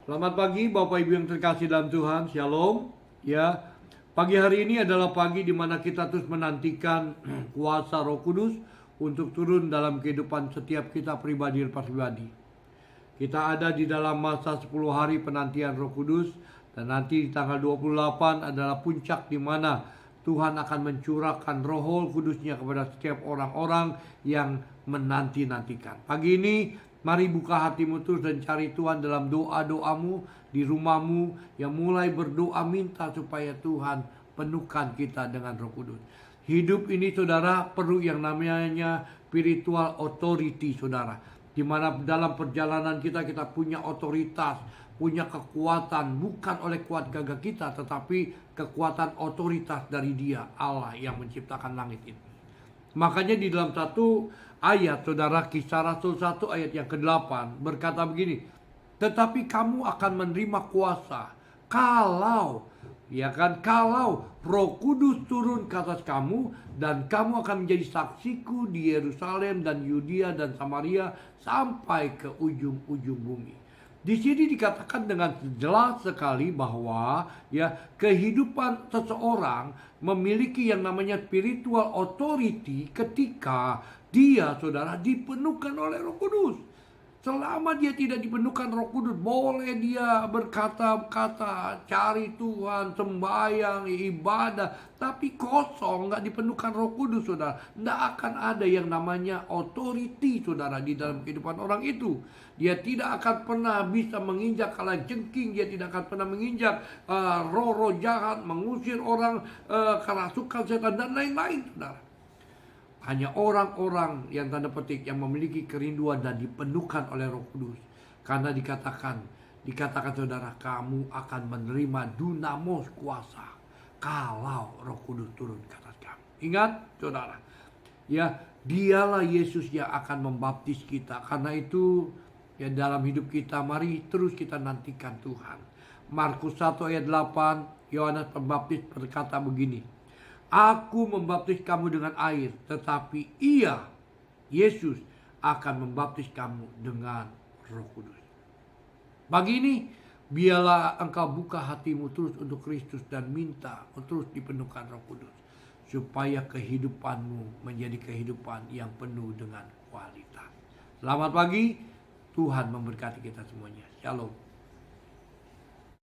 Selamat pagi Bapak Ibu yang terkasih dalam Tuhan, Shalom. Ya, pagi hari ini adalah pagi di mana kita terus menantikan kuasa Roh Kudus untuk turun dalam kehidupan setiap kita pribadi. Kita ada di dalam masa 10 hari penantian Roh Kudus, dan nanti di tanggal 28 adalah puncak di mana Tuhan akan mencurahkan Roh Kudusnya kepada setiap orang-orang yang menanti-nantikan. Pagi ini mari buka hatimu terus dan cari Tuhan dalam doa-doamu di rumahmu, yang mulai berdoa minta supaya Tuhan penuhkan kita dengan Roh Kudus. Hidup ini saudara perlu yang namanya spiritual authority saudara. Di mana dalam perjalanan kita punya otoritas, punya kekuatan, bukan oleh kuat gagah kita, tetapi kekuatan otoritas dari Dia, Allah yang menciptakan langit ini. Makanya di dalam satu ayat, saudara, Kisah Rasul 1 ayat yang ke-8 berkata begini, tetapi kamu akan menerima kuasa kalau Roh Kudus turun ke atas kamu, dan kamu akan menjadi saksiku di Yerusalem dan Yudea dan Samaria sampai ke ujung-ujung bumi. Di sini dikatakan dengan jelas sekali bahwa kehidupan seseorang memiliki yang namanya spiritual authority ketika dia, saudara, dipenuhkan oleh Roh Kudus. Selama dia tidak dipenuhkan Roh Kudus, boleh dia berkata-kata, cari Tuhan, sembahyang, ibadah, tapi kosong, nggak dipenuhkan Roh Kudus, saudara. Nggak akan ada yang namanya authority, saudara, di dalam kehidupan orang itu. Dia tidak akan pernah bisa menginjak kalajengking, dia tidak akan pernah menginjak roh-roh jahat, mengusir orang, kerasukan setan, dan lain-lain, saudara. Hanya orang-orang yang tanda petik yang memiliki kerinduan dan dipenuhkan oleh Roh Kudus. Karena dikatakan saudara, kamu akan menerima dunamos kuasa kalau Roh Kudus turun ke atas kamu. Ingat saudara, dialah Yesus yang akan membaptis kita. Karena itu dalam hidup kita mari terus kita nantikan Tuhan. Markus 1 ayat 8, Yohanes Pembaptis berkata begini, aku membaptis kamu dengan air, tetapi Ia, Yesus, akan membaptis kamu dengan Roh Kudus. Pagi ini, biarlah engkau buka hatimu terus untuk Kristus dan minta terus dipenuhkan Roh Kudus, supaya kehidupanmu menjadi kehidupan yang penuh dengan kualitas. Selamat pagi, Tuhan memberkati kita semuanya. Shalom.